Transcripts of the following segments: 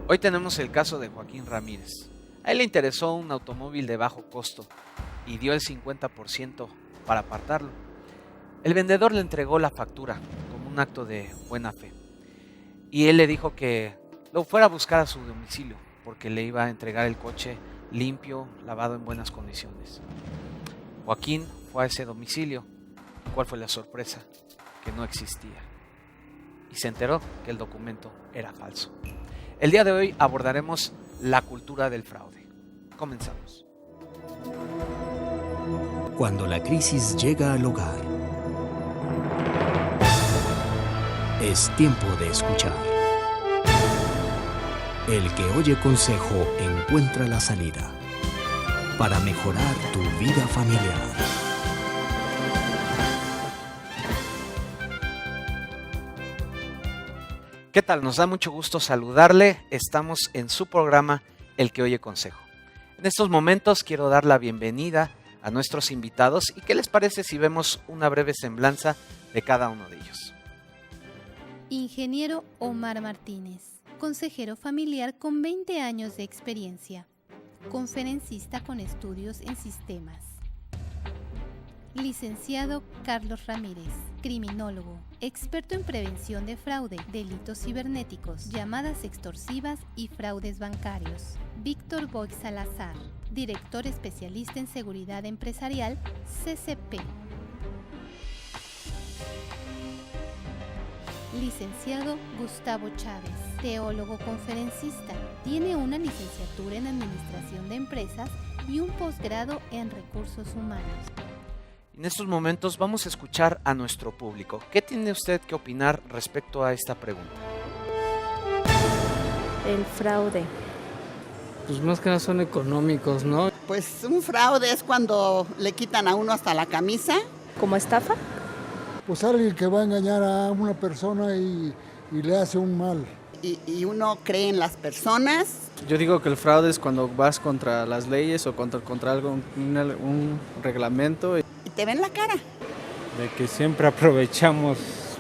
Hoy tenemos el caso de Joaquín Ramírez. A él le interesó un automóvil de bajo costo y dio el 50% para apartarlo. El vendedor le entregó la factura como un acto de buena fe y él le dijo que lo fuera a buscar a su domicilio porque le iba a entregar el coche limpio, lavado en buenas condiciones. Joaquín fue a ese domicilio. ¿Cuál fue la sorpresa? Que no existía. Y se enteró que el documento era falso. El día de hoy abordaremos la cultura del fraude. Comenzamos. Cuando la crisis llega al hogar, es tiempo de escuchar. El que oye consejo encuentra la salida para mejorar tu vida familiar. ¿Qué tal? Nos da mucho gusto saludarle. Estamos en su programa El que oye consejo. En estos momentos quiero dar la bienvenida a nuestros invitados y ¿qué les parece si vemos una breve semblanza de cada uno de ellos? Ingeniero Omar Martínez, consejero familiar con 20 años de experiencia, conferencista con estudios en sistemas. Licenciado Carlos Ramírez, criminólogo, experto en prevención de fraude, delitos cibernéticos, llamadas extorsivas y fraudes bancarios. Víctor Boix Salazar, director especialista en seguridad empresarial, CCP. Licenciado Gustavo Chávez, teólogo conferencista, tiene una licenciatura en Administración de Empresas y un posgrado en Recursos Humanos. En estos momentos vamos a escuchar a nuestro público. ¿Qué tiene usted que opinar respecto a esta pregunta? El fraude. Pues más que nada son económicos, ¿no? Pues un fraude es cuando le quitan a uno hasta la camisa. ¿Como estafa? Pues alguien que va a engañar a una persona y le hace un mal. Y uno cree en las personas. Yo digo que el fraude es cuando vas contra las leyes o contra algo, un reglamento. Y te ven la cara. De que siempre aprovechamos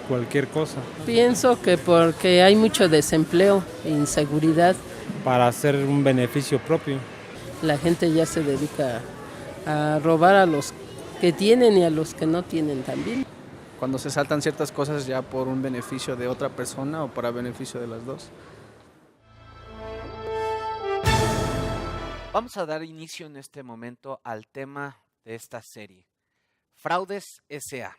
cualquier cosa. Pienso que porque hay mucho desempleo e inseguridad. Para hacer un beneficio propio. La gente ya se dedica a robar a los que tienen y a los que no tienen también. Cuando se saltan ciertas cosas ya por un beneficio de otra persona o para beneficio de las dos. Vamos a dar inicio en este momento al tema de esta serie. Fraudes S.A.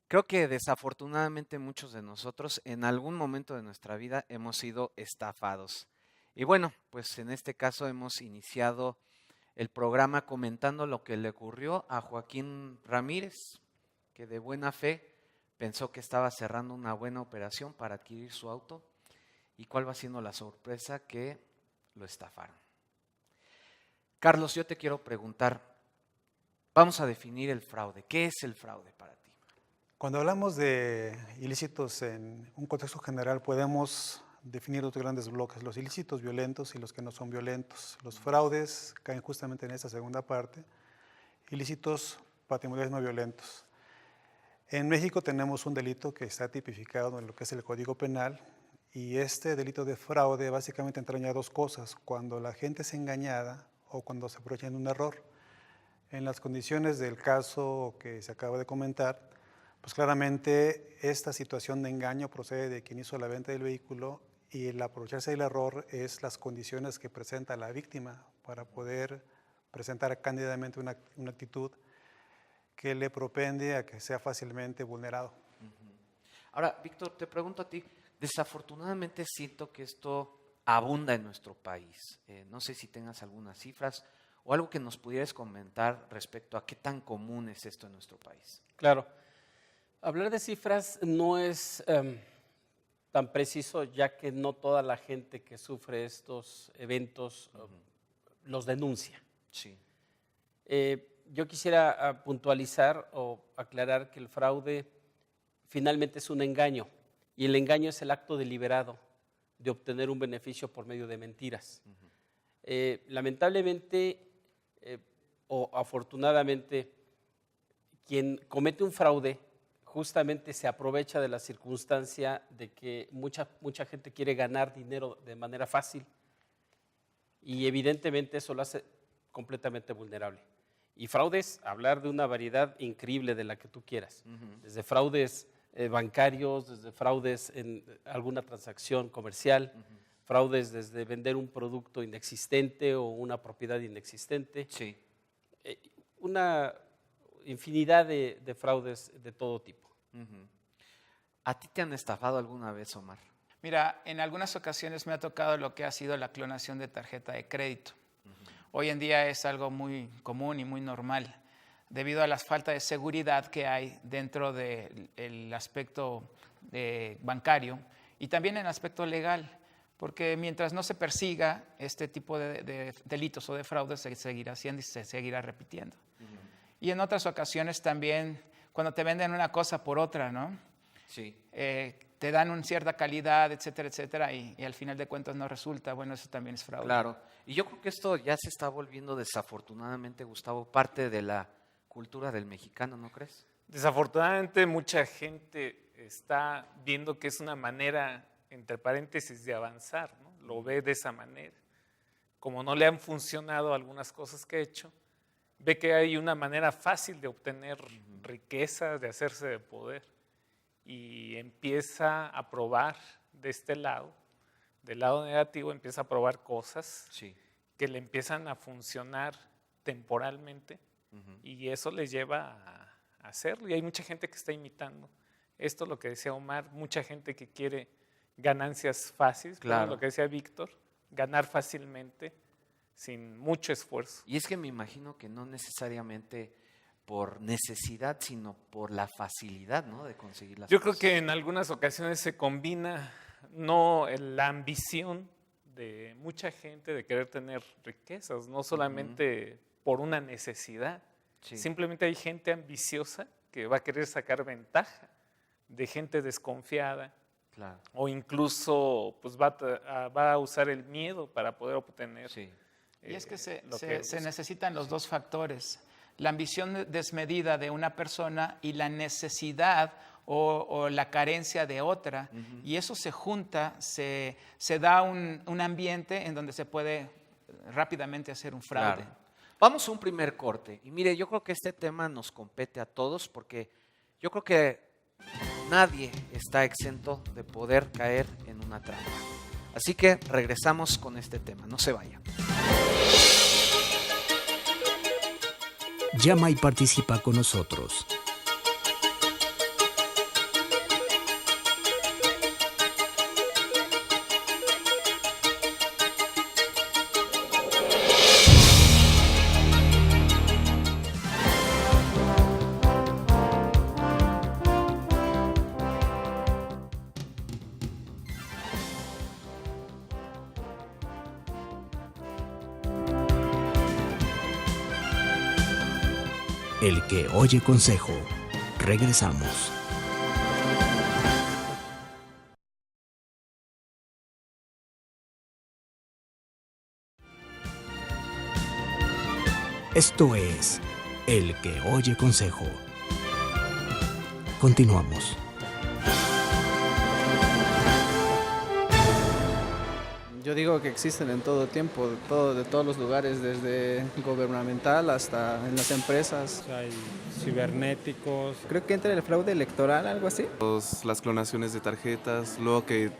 Creo que desafortunadamente muchos de nosotros en algún momento de nuestra vida hemos sido estafados. Y bueno, pues en este caso hemos iniciado el programa comentando lo que le ocurrió a Joaquín Ramírez, que de buena fe pensó que estaba cerrando una buena operación para adquirir su auto. ¿Y cuál va siendo la sorpresa? Que lo estafaron. Carlos, yo te quiero preguntar, vamos a definir el fraude. ¿Qué es el fraude para ti? Cuando hablamos de ilícitos en un contexto general, podemos definir dos grandes bloques, los ilícitos violentos y los que no son violentos. Los fraudes caen justamente en esta segunda parte, ilícitos patrimoniales no violentos. En México tenemos un delito que está tipificado en lo que es el Código Penal y este delito de fraude básicamente entraña dos cosas, cuando la gente es engañada o cuando se aprovecha de un error. En las condiciones del caso que se acaba de comentar, pues claramente esta situación de engaño procede de quien hizo la venta del vehículo y el aprovecharse del error es las condiciones que presenta la víctima para poder presentar cándidamente una actitud que le propende a que sea fácilmente vulnerado. Ahora, Víctor, te pregunto a ti, desafortunadamente siento que esto abunda en nuestro país. No sé si tengas algunas cifras o algo que nos pudieras comentar respecto a qué tan común es esto en nuestro país. Claro. Hablar de cifras no es tan preciso, ya que no toda la gente que sufre estos eventos los denuncia. Sí. Yo quisiera puntualizar o aclarar que el fraude finalmente es un engaño y el engaño es el acto deliberado de obtener un beneficio por medio de mentiras. Lamentablemente o afortunadamente, quien comete un fraude justamente se aprovecha de la circunstancia de que mucha gente quiere ganar dinero de manera fácil y evidentemente eso lo hace completamente vulnerable. Y fraudes, hablar de una variedad increíble de la que tú quieras, desde fraudes bancarios, desde fraudes en alguna transacción comercial, fraudes desde vender un producto inexistente o una propiedad inexistente, Sí. Una infinidad de fraudes de todo tipo. ¿A ti te han estafado alguna vez, Omar? Mira, en algunas ocasiones me ha tocado lo que ha sido la clonación de tarjeta de crédito. Hoy en día es algo muy común y muy normal, debido a la falta de seguridad que hay dentro del aspecto bancario y también en el aspecto legal, porque mientras no se persiga este tipo de delitos o de fraudes, se seguirá haciendo y se seguirá repitiendo. Y en otras ocasiones también, cuando te venden una cosa por otra, ¿no? Sí. Te dan una cierta calidad, etcétera, etcétera, y al final de cuentas no resulta. Bueno, eso también es fraude. Claro. Y yo creo que esto ya se está volviendo desafortunadamente, Gustavo, parte de la cultura del mexicano, ¿no crees? Desafortunadamente mucha gente está viendo que es una manera, entre paréntesis, de avanzar, ¿no? Lo ve de esa manera. Como no le han funcionado algunas cosas que ha hecho, ve que hay una manera fácil de obtener riqueza, de hacerse de poder, y empieza a probar de este lado, del lado negativo, empieza a probar cosas que le empiezan a funcionar temporalmente, y eso les lleva a hacerlo. Y hay mucha gente que está imitando esto, lo que decía Omar, mucha gente que quiere ganancias fáciles, Claro. lo que decía Víctor, ganar fácilmente, sin mucho esfuerzo. Y es que me imagino que no necesariamente por necesidad, sino por la facilidad, ¿no?, de conseguir las Yo cosas. creo que en algunas ocasiones se combina no la ambición de mucha gente de querer tener riquezas, no solamente por una necesidad. Simplemente hay gente ambiciosa que va a querer sacar ventaja de gente desconfiada. Claro. O incluso pues va a usar el miedo para poder obtener. Y es que se necesitan los dos factores, la ambición desmedida de una persona y la necesidad o la carencia de otra, y eso se junta, se da un ambiente en donde se puede rápidamente hacer un fraude. Claro. Vamos a un primer corte. Y mire, yo creo que este tema nos compete a todos porque yo creo que nadie está exento de poder caer en una trampa. Así que regresamos con este tema. No se vaya. Llama y participa con nosotros. El que oye consejo. Regresamos. Esto es El que oye consejo. Continuamos. Yo digo que existen en todo tiempo, de todos los lugares, desde gubernamental hasta en las empresas. Hay cibernéticos. Creo que entra el fraude electoral, algo así. Las clonaciones de tarjetas, luego que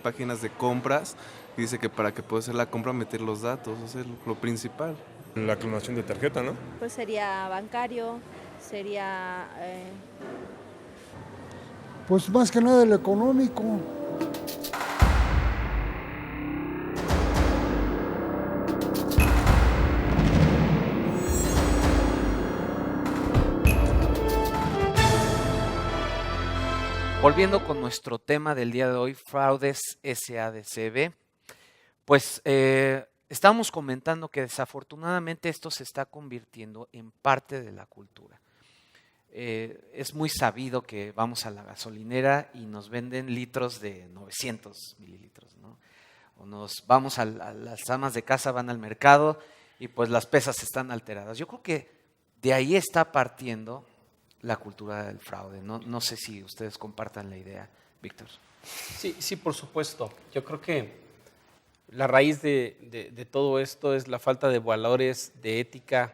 páginas de compras, dice que para que pueda hacer la compra meter los datos, eso es lo principal. La clonación de tarjeta, ¿no? Pues sería bancario, sería... Pues más que nada el económico. Volviendo con nuestro tema del día de hoy, fraudes SADCB, pues estamos comentando que desafortunadamente esto se está convirtiendo en parte de la cultura. Es muy sabido que vamos a la gasolinera y nos venden litros de 900 mililitros, ¿no? O nos vamos las amas de casa van al mercado y pues las pesas están alteradas. Yo creo que de ahí está partiendo la cultura del fraude. No sé si ustedes compartan la idea, Víctor. Sí, por supuesto. Yo creo que la raíz de todo esto es la falta de valores, de ética,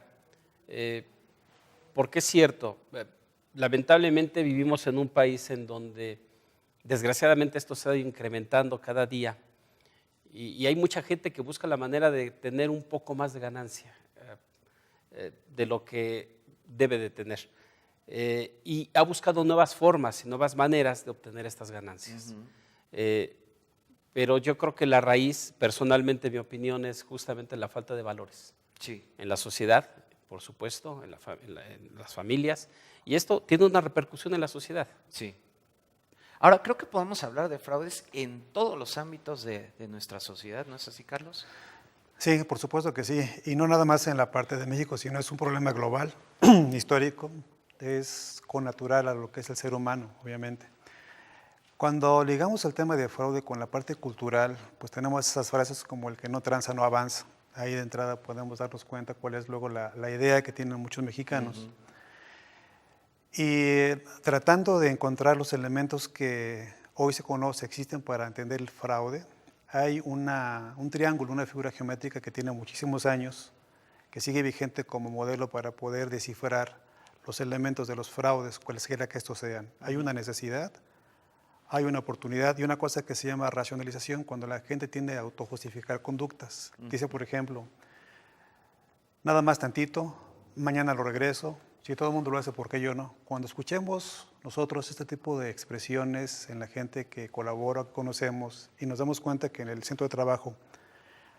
porque es cierto, lamentablemente vivimos en un país en donde desgraciadamente esto se ha ido incrementando cada día y hay mucha gente que busca la manera de tener un poco más de ganancia de lo que debe de tener. Y ha buscado nuevas formas y nuevas maneras de obtener estas ganancias. Pero yo creo que la raíz, personalmente, mi opinión, es justamente la falta de valores. Sí. En la sociedad, por supuesto, en las familias, y esto tiene una repercusión en la sociedad. Sí. Ahora, creo que podemos hablar de fraudes en todos los ámbitos de nuestra sociedad, ¿no es así, Carlos? Sí, por supuesto que sí, y no nada más en la parte de México, sino es un problema global, histórico, es connatural a lo que es el ser humano, obviamente. Cuando ligamos el tema de fraude con la parte cultural, pues tenemos esas frases como el que no tranza no avanza. Ahí de entrada podemos darnos cuenta cuál es luego la idea que tienen muchos mexicanos. Y tratando de encontrar los elementos que hoy se conoce, existen para entender el fraude, hay un triángulo, una figura geométrica que tiene muchísimos años, que sigue vigente como modelo para poder descifrar los elementos de los fraudes, cualesquiera que estos sean. Hay una necesidad, hay una oportunidad y una cosa que se llama racionalización, cuando la gente tiende a autojustificar conductas. Dice, por ejemplo, nada más tantito, mañana lo regreso, si todo el mundo lo hace, ¿por qué yo no? Cuando escuchemos nosotros este tipo de expresiones en la gente que colabora, que conocemos, y nos damos cuenta que en el centro de trabajo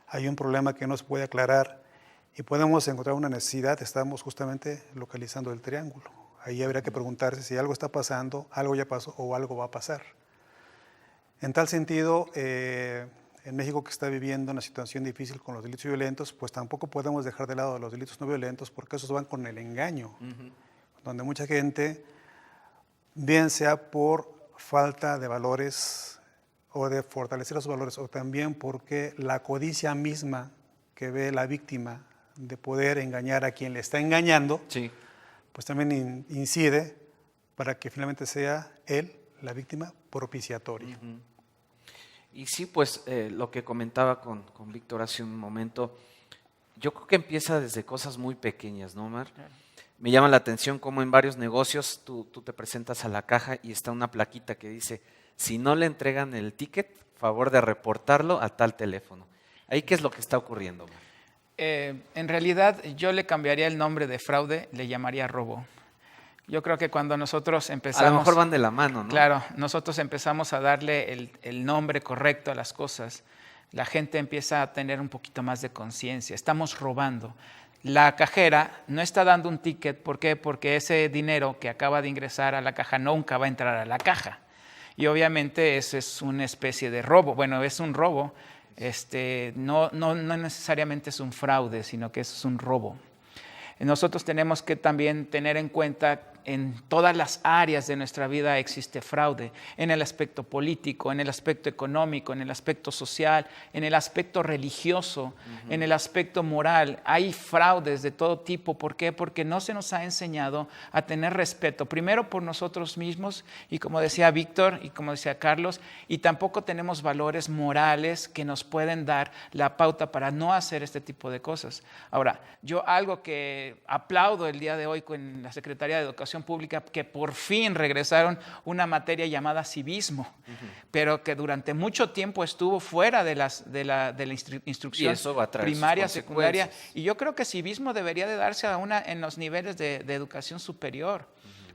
hay un problema que no se puede aclarar y podemos encontrar una necesidad, estamos justamente localizando el triángulo. Ahí habría que preguntarse si algo está pasando, algo ya pasó o algo va a pasar. En tal sentido, en México, que está viviendo una situación difícil con los delitos violentos, pues tampoco podemos dejar de lado los delitos no violentos, porque esos van con el engaño, donde mucha gente, bien sea por falta de valores o de fortalecer esos valores, o también porque la codicia misma que ve la víctima de poder engañar a quien le está engañando, pues también incide para que finalmente sea él, la víctima, propiciatoria. Y sí, pues lo que comentaba con Víctor hace un momento, yo creo que empieza desde cosas muy pequeñas, ¿no, Omar? Me llama la atención cómo en varios negocios tú te presentas a la caja y está una plaquita que dice, si no le entregan el ticket, favor de reportarlo a tal teléfono. ¿Ahí qué es lo que está ocurriendo, Omar? En realidad yo le cambiaría el nombre de fraude, le llamaría robo. Yo creo que cuando nosotros empezamos... A lo mejor van de la mano, ¿no? Claro, nosotros empezamos a darle el nombre correcto a las cosas, la gente empieza a tener un poquito más de conciencia. Estamos robando. La cajera no está dando un ticket, ¿por qué? Porque ese dinero que acaba de ingresar a la caja nunca va a entrar a la caja. Y obviamente eso es una especie de robo. Bueno, es un robo, no necesariamente es un fraude, sino que es un robo. Nosotros tenemos que también tener en cuenta en todas las áreas de nuestra vida existe fraude, en el aspecto político, en el aspecto económico, en el aspecto social, en el aspecto religioso, en el aspecto moral. Hay fraudes de todo tipo. ¿Por qué? Porque no se nos ha enseñado a tener respeto, primero por nosotros mismos, y como decía Víctor y como decía Carlos, y tampoco tenemos valores morales que nos pueden dar la pauta para no hacer este tipo de cosas. Ahora, yo algo que aplaudo el día de hoy con la Secretaría de Educación Pública, que por fin regresaron una materia llamada civismo, pero que durante mucho tiempo estuvo fuera de la instrucción primaria, secundaria, y yo creo que civismo debería de darse en los niveles de educación superior.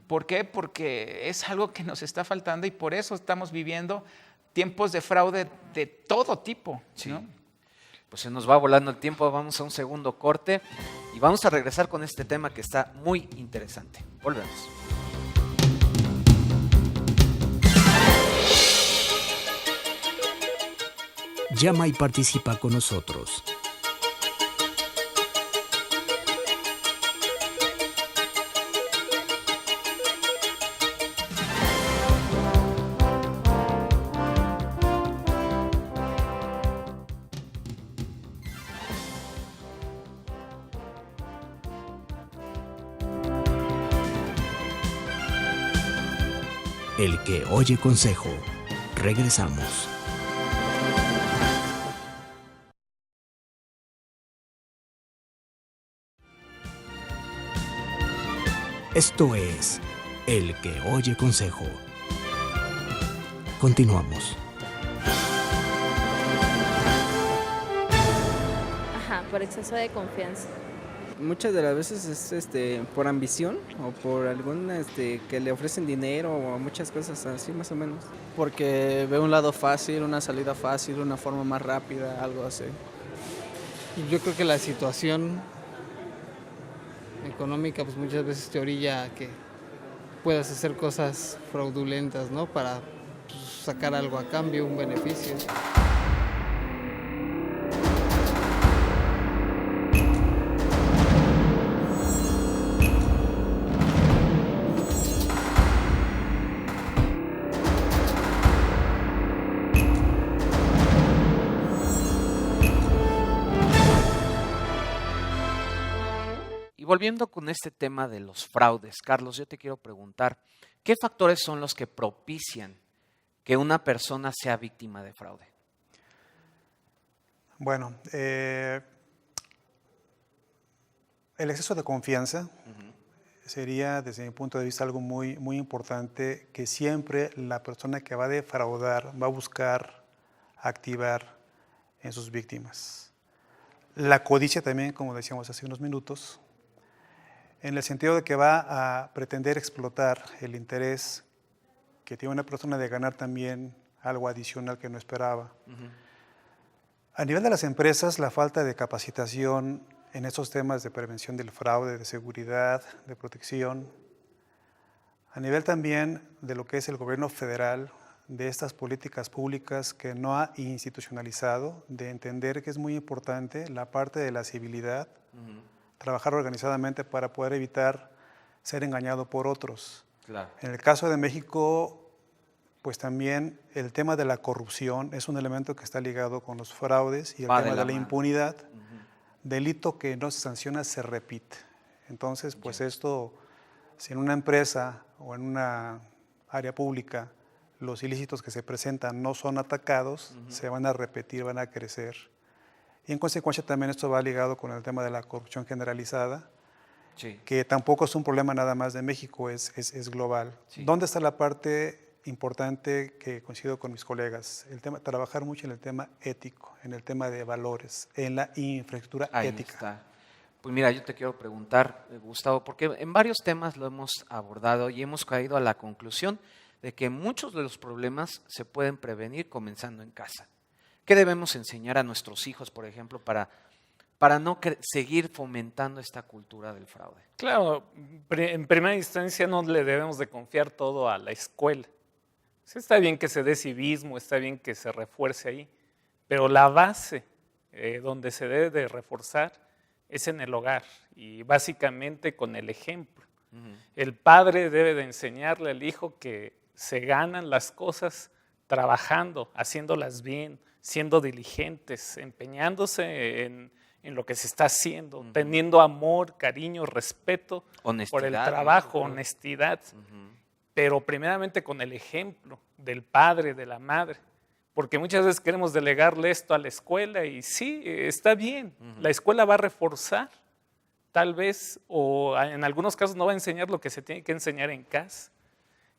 ¿Por qué? Porque es algo que nos está faltando y por eso estamos viviendo tiempos de fraude de todo tipo, ¿no? Pues se nos va volando el tiempo, vamos a un segundo corte y vamos a regresar con este tema que está muy interesante. Volvemos. Llama y participa con nosotros. El que oye consejo. Regresamos. Esto es El que oye consejo. Continuamos. Ajá, por exceso de confianza. Muchas de las veces es por ambición o por algún que le ofrecen dinero o muchas cosas así más o menos. Porque ve un lado fácil, una salida fácil, una forma más rápida, algo así. Yo creo que la situación económica pues muchas veces te orilla a que puedas hacer cosas fraudulentas, ¿no? Para pues, sacar algo a cambio, un beneficio. Volviendo con este tema de los fraudes, Carlos, yo te quiero preguntar, ¿qué factores son los que propician que una persona sea víctima de fraude? Bueno, el exceso de confianza sería, desde mi punto de vista, algo muy, muy importante, que siempre la persona que va a defraudar va a buscar activar en sus víctimas. La codicia también, como decíamos hace unos minutos, en el sentido de que va a pretender explotar el interés que tiene una persona de ganar también algo adicional que no esperaba. A nivel de las empresas, la falta de capacitación en esos temas de prevención del fraude, de seguridad, de protección. A nivel también de lo que es el gobierno federal, de estas políticas públicas que no ha institucionalizado, de entender que es muy importante la parte de la civilidad, trabajar organizadamente para poder evitar ser engañado por otros. Claro. En el caso de México, pues también el tema de la corrupción es un elemento que está ligado con los fraudes y el tema de la impunidad. Delito que no se sanciona se repite. Entonces, pues esto, si en una empresa o en una área pública los ilícitos que se presentan no son atacados, se van a repetir, van a crecer. Y en consecuencia también esto va ligado con el tema de la corrupción generalizada, que tampoco es un problema nada más de México, es global. ¿Dónde está la parte importante que coincido con mis colegas? El tema, trabajar mucho en el tema ético, en el tema de valores, en la infraestructura ética. Está. Pues mira, yo te quiero preguntar, Gustavo, porque en varios temas lo hemos abordado y hemos caído a la conclusión de que muchos de los problemas se pueden prevenir comenzando en casa. ¿Qué debemos enseñar a nuestros hijos, por ejemplo, para no seguir fomentando esta cultura del fraude? Claro, en primera instancia no le debemos de confiar todo a la escuela. Sí, está bien que se dé civismo, está bien que se refuerce ahí, pero la base donde se debe de reforzar es en el hogar y básicamente con el ejemplo. El padre debe de enseñarle al hijo que se ganan las cosas trabajando, haciéndolas bien, siendo diligentes, empeñándose en lo que se está haciendo, teniendo amor, cariño, respeto por el trabajo, honestidad, pero primeramente con el ejemplo del padre, de la madre, porque muchas veces queremos delegarle esto a la escuela y sí, está bien, la escuela va a reforzar, tal vez, o en algunos casos no va a enseñar lo que se tiene que enseñar en casa.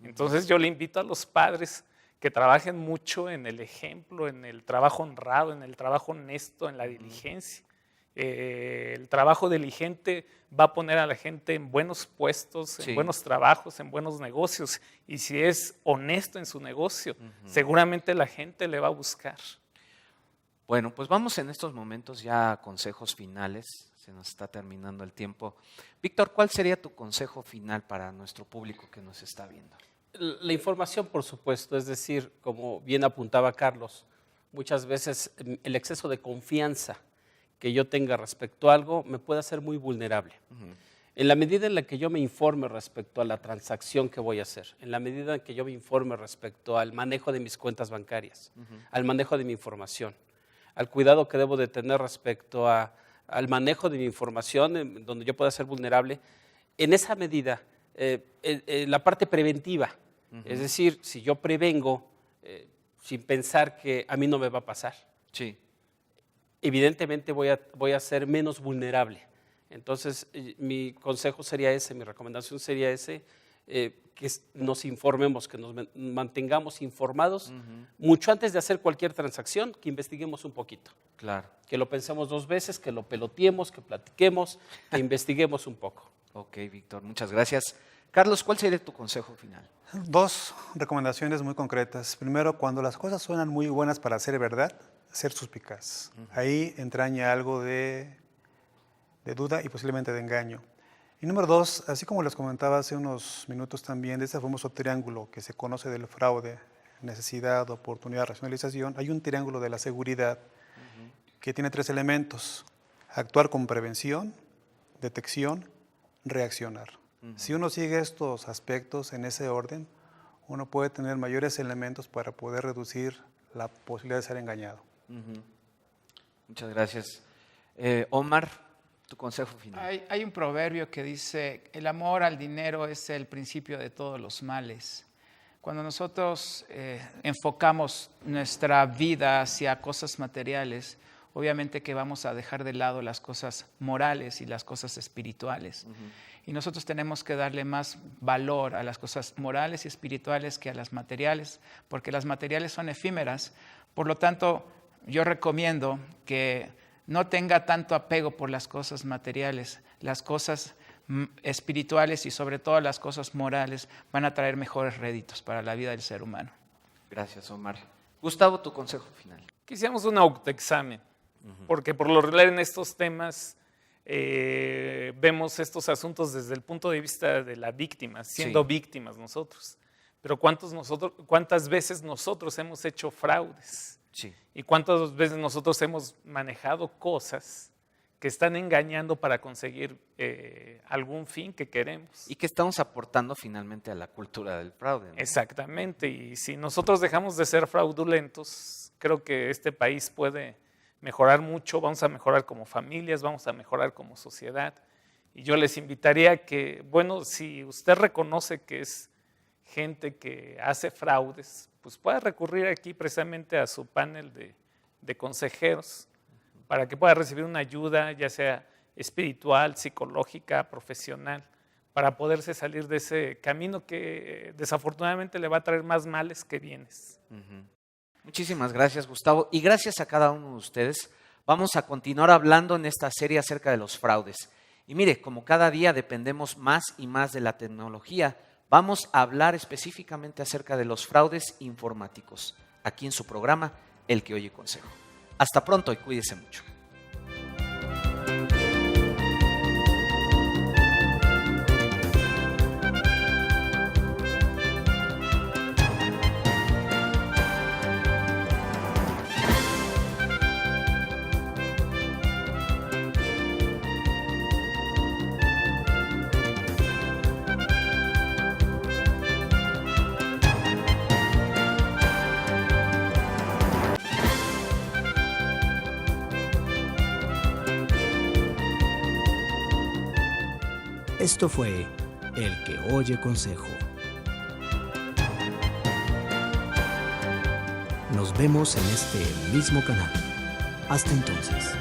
Entonces yo le invito a los padres que trabajen mucho en el ejemplo, en el trabajo honrado, en el trabajo honesto, en la diligencia. El trabajo diligente va a poner a la gente en buenos puestos, en buenos trabajos, en buenos negocios. Y si es honesto en su negocio, seguramente la gente le va a buscar. Bueno, pues vamos en estos momentos ya a consejos finales. Se nos está terminando el tiempo. Víctor, ¿cuál sería tu consejo final para nuestro público que nos está viendo? La información, por supuesto, es decir, como bien apuntaba Carlos, muchas veces el exceso de confianza que yo tenga respecto a algo me puede hacer muy vulnerable. En la medida en la que yo me informe respecto a la transacción que voy a hacer, en la medida en que yo me informe respecto al manejo de mis cuentas bancarias, al manejo de mi información, al cuidado que debo de tener respecto al manejo de mi información, donde yo pueda ser vulnerable, en esa medida, la parte preventiva Es decir, si yo prevengo sin pensar que a mí no me va a pasar, evidentemente voy a ser menos vulnerable. Entonces, mi consejo sería ese, mi recomendación sería ese, que nos informemos, que nos mantengamos informados mucho antes de hacer cualquier transacción, que investiguemos un poquito. Claro. Que lo pensemos 2 veces, que lo peloteemos, que platiquemos, que investiguemos un poco. Ok, Víctor, muchas gracias. Carlos, ¿cuál sería tu consejo final? 2 recomendaciones muy concretas. Primero, cuando las cosas suenan muy buenas para ser verdad, ser suspicaz. Ahí entraña algo de duda y posiblemente de engaño. Y número 2, así como les comentaba hace unos minutos también, de ese famoso triángulo que se conoce del fraude, necesidad, oportunidad, racionalización, hay un triángulo de la seguridad que tiene 3 elementos: actuar con prevención, detección, reaccionar. Si uno sigue estos aspectos en ese orden, uno puede tener mayores elementos para poder reducir la posibilidad de ser engañado. Muchas gracias. Omar, tu consejo final. Hay un proverbio que dice, el amor al dinero es el principio de todos los males. Cuando nosotros enfocamos nuestra vida hacia cosas materiales, obviamente que vamos a dejar de lado las cosas morales y las cosas espirituales. Y nosotros tenemos que darle más valor a las cosas morales y espirituales que a las materiales, porque las materiales son efímeras. Por lo tanto, yo recomiendo que no tenga tanto apego por las cosas materiales. Las cosas espirituales y sobre todo las cosas morales van a traer mejores réditos para la vida del ser humano. Gracias, Omar. Gustavo, tu consejo final. Quisiéramos un autoexamen, porque por lo regular en estos temas vemos estos asuntos desde el punto de vista de la víctima, siendo víctimas nosotros. Pero ¿cuántas veces nosotros hemos hecho fraudes? ¿Y cuántas veces nosotros hemos manejado cosas que están engañando para conseguir algún fin que queremos? Y que estamos aportando finalmente a la cultura del fraude, ¿no? Exactamente, y si nosotros dejamos de ser fraudulentos, creo que este país puede mejorar mucho, vamos a mejorar como familias, vamos a mejorar como sociedad. Y yo les invitaría a que, bueno, si usted reconoce que es gente que hace fraudes, pues pueda recurrir aquí precisamente a su panel de consejeros para que pueda recibir una ayuda, ya sea espiritual, psicológica, profesional, para poderse salir de ese camino que desafortunadamente le va a traer más males que bienes. Muchísimas gracias, Gustavo, y gracias a cada uno de ustedes. Vamos a continuar hablando en esta serie acerca de los fraudes. Y mire, como cada día dependemos más y más de la tecnología, vamos a hablar específicamente acerca de los fraudes informáticos, aquí en su programa, El que Oye Consejo. Hasta pronto y cuídese mucho. Esto fue El que Oye Consejo. Nos vemos en este mismo canal. Hasta entonces.